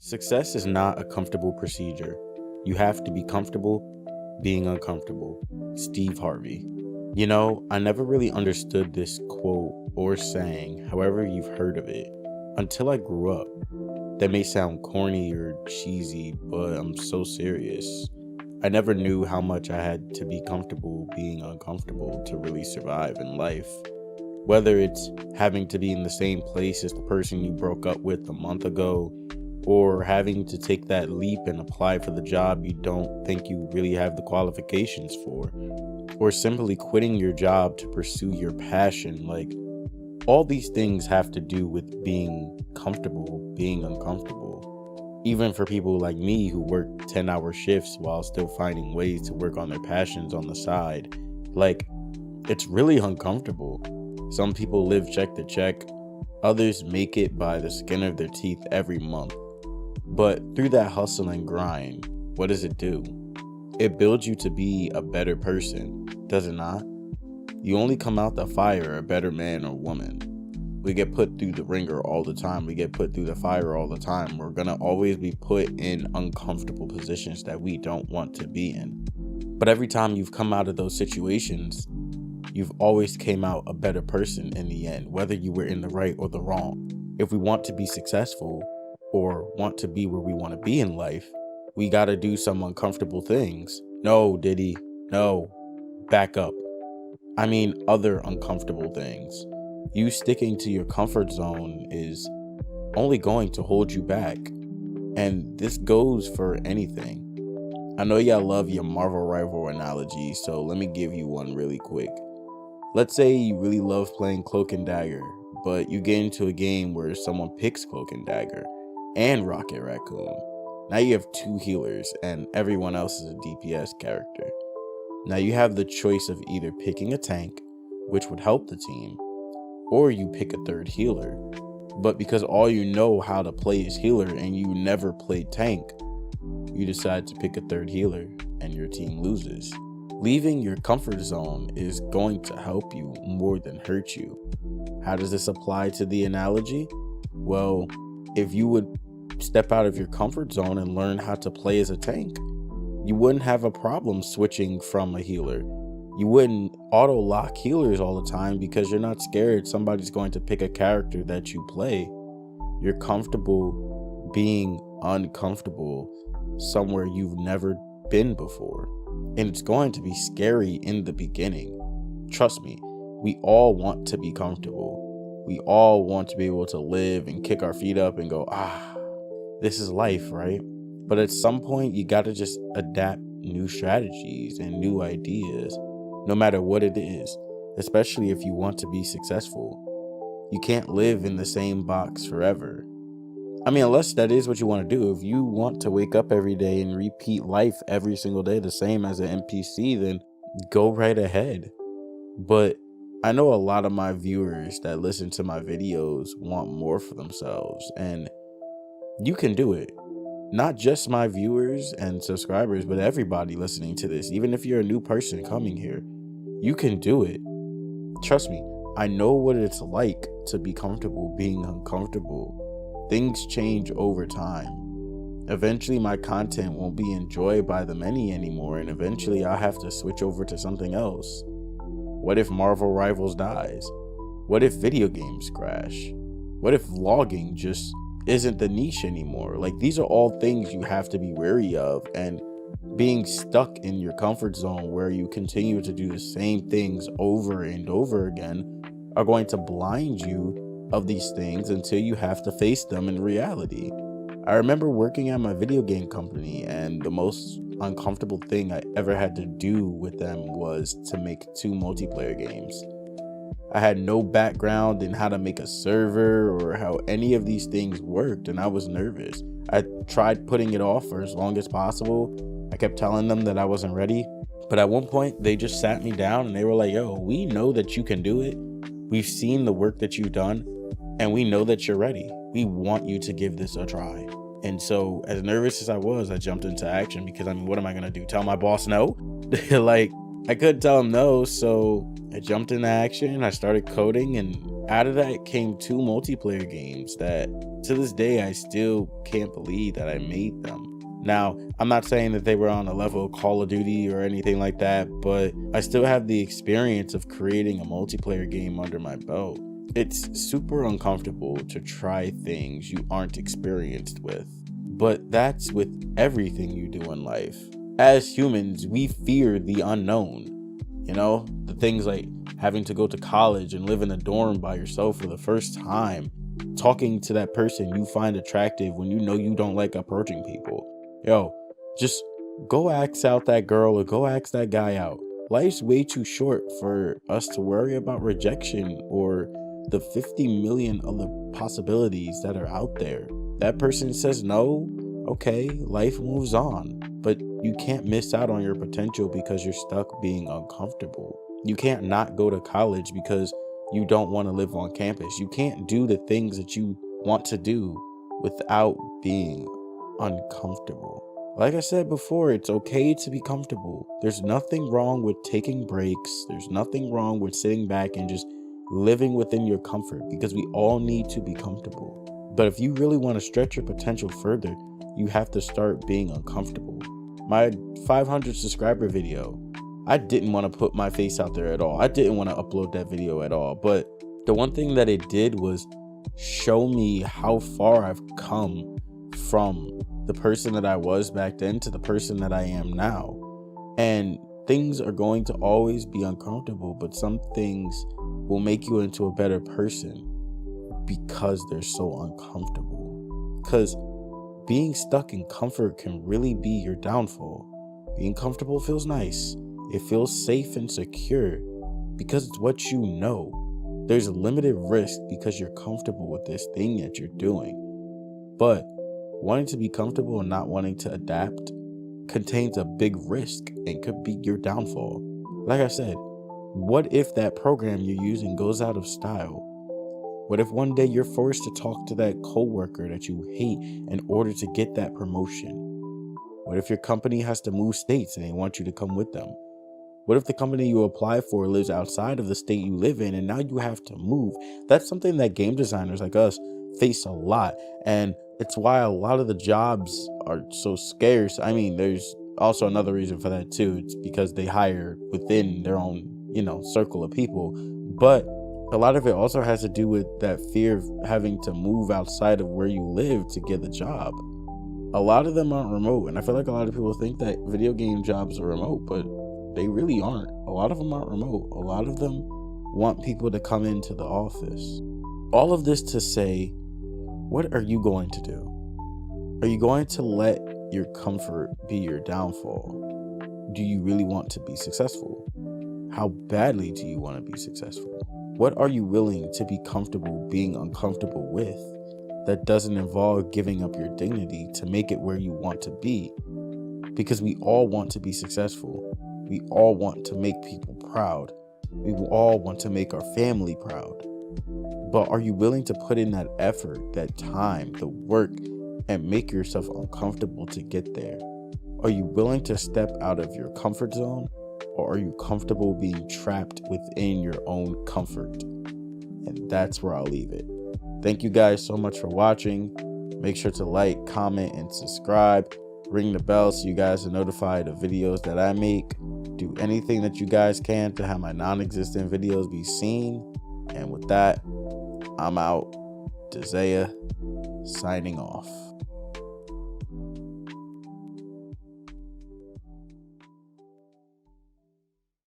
Success is not a comfortable procedure. You have to be comfortable being uncomfortable. Steve Harvey. I never really understood this quote or saying, however you've heard of it, until I grew up. That may sound corny or cheesy, but I'm so serious. I never knew how much I had to be comfortable being uncomfortable to really survive in life. Whether it's having to be in the same place as the person you broke up with a month ago, or having to take that leap and apply for the job you don't think you really have the qualifications for, or simply quitting your job to pursue your passion. All these things have to do with being comfortable, being uncomfortable. Even for people like me who work 10-hour shifts while still finding ways to work on their passions on the side, it's really uncomfortable. Some people live check to check, others make it by the skin of their teeth every month. But through that hustle and grind, what does it do? It builds you to be a better person, does it not? You only come out the fire a better man or woman. We get put through the ringer all the time. We get put through the fire all the time. We're gonna always be put in uncomfortable positions that we don't want to be in. But every time you've come out of those situations, you've always came out a better person in the end, whether you were in the right or the wrong. If we want to be successful or want to be where we want to be in life, we got to do some uncomfortable things. No, Diddy, no, back up. I mean, other uncomfortable things. You sticking to your comfort zone is only going to hold you back. And this goes for anything. I know y'all love your Marvel rival analogy, so let me give you one really quick. Let's say you really love playing Cloak and Dagger, but you get into a game where someone picks Cloak and Dagger and Rocket Raccoon. Now you have two healers and everyone else is a DPS character. Now you have the choice of either picking a tank, which would help the team, or you pick a third healer. But because all you know how to play is healer and you never played tank, you decide to pick a third healer and your team loses. Leaving your comfort zone is going to help you more than hurt you. How does this apply to the analogy? Well, if you would step out of your comfort zone and learn how to play as a tank, you wouldn't have a problem switching from a healer. You wouldn't auto lock healers all the time because you're not scared somebody's going to pick a character that you play. You're comfortable being uncomfortable somewhere you've never been before. And it's going to be scary in the beginning. Trust me, we all want to be comfortable. We all want to be able to live and kick our feet up and go, this is life, right? But at some point, you got to just adapt new strategies and new ideas, no matter what it is, especially if you want to be successful. You can't live in the same box forever. I mean, unless that is what you want to do. If you want to wake up every day and repeat life every single day the same as an NPC, then go right ahead. But I know a lot of my viewers that listen to my videos want more for themselves, and you can do it. Not just my viewers and subscribers, but everybody listening to this. Even if you're a new person coming here, you can do it. Trust me, I know what it's like to be comfortable being uncomfortable. Things change over time. Eventually my content won't be enjoyed by the many anymore, and eventually I'll have to switch over to something else. What if Marvel Rivals dies? What if video games crash? What if vlogging just isn't the niche anymore? These are all things you have to be wary of, and being stuck in your comfort zone where you continue to do the same things over and over again are going to blind you of these things until you have to face them in reality. I remember working at my video game company, and the most uncomfortable thing I ever had to do with them was to make 2 multiplayer games. I had no background in how to make a server or how any of these things worked, and I was nervous. I tried putting it off for as long as possible. I kept telling them that I wasn't ready, but at one point they just sat me down and they were like, yo, we know that you can do it. We've seen the work that you've done, and we know that you're ready. We want you to give this a try. And so as nervous as I was, I jumped into action because, what am I going to do? Tell my boss no? I couldn't tell him no, so I jumped into action. I started coding, and Out of that came 2 multiplayer games that to this day I still can't believe that I made them. Now, I'm not saying that they were on a level of Call of Duty or anything like that, but I still have the experience of creating a multiplayer game under my belt. It's super uncomfortable to try things you aren't experienced with, but that's with everything you do in life. As humans, we fear the unknown. You know, the things like having to go to college and live in a dorm by yourself for the first time, talking to that person you find attractive when you know you don't like approaching people. Yo, just go ask out that girl or go ask that guy out. Life's way too short for us to worry about rejection or the 50 million other possibilities that are out there. That person says no, okay, life moves on. But you can't miss out on your potential because you're stuck being uncomfortable. You can't not go to college because you don't want to live on campus. You can't do the things that you want to do without being uncomfortable. Like I said before, it's okay to be comfortable. There's nothing wrong with taking breaks. There's nothing wrong with sitting back and just living within your comfort, because we all need to be comfortable. But if you really want to stretch your potential further, you have to start being uncomfortable. My 500 subscriber video, I didn't want to put my face out there at all. I didn't want to upload that video at all. But the one thing that it did was show me how far I've come from the person that I was back then to the person that I am now. And things are going to always be uncomfortable, but some things will make you into a better person because they're so uncomfortable. Because being stuck in comfort can really be your downfall. Being comfortable feels nice. It feels safe and secure because it's what you know. There's limited risk because you're comfortable with this thing that you're doing. But wanting to be comfortable and not wanting to adapt contains a big risk and could be your downfall. Like I said, what if that program you're using goes out of style? What if one day you're forced to talk to that coworker that you hate in order to get that promotion? What if your company has to move states and they want you to come with them? What if the company you apply for lives outside of the state you live in and now you have to move? That's something that game designers like us face a lot, and it's why a lot of the jobs are so scarce. I mean, there's also another reason for that too. It's because they hire within their own, circle of people. But a lot of it also has to do with that fear of having to move outside of where you live to get the job. A lot of them aren't remote, and I feel like a lot of people think that video game jobs are remote, but they really aren't. A lot of them aren't remote. A lot of them want people to come into the office. All of this to say, what are you going to do? Are you going to let your comfort be your downfall? Do you really want to be successful? How badly do you want to be successful? What are you willing to be comfortable being uncomfortable with that doesn't involve giving up your dignity to make it where you want to be? Because we all want to be successful. We all want to make people proud. We all want to make our family proud. But are you willing to put in that effort, that time, the work, and make yourself uncomfortable to get there? Are you willing to step out of your comfort zone? Or are you comfortable being trapped within your own comfort? And that's where I'll leave it. Thank you guys so much for watching. Make sure to like, comment, and subscribe. Ring the bell so you guys are notified of videos that I make. Do anything that you guys can to have my non-existent videos be seen. And with that, I'm out. Desaya signing off.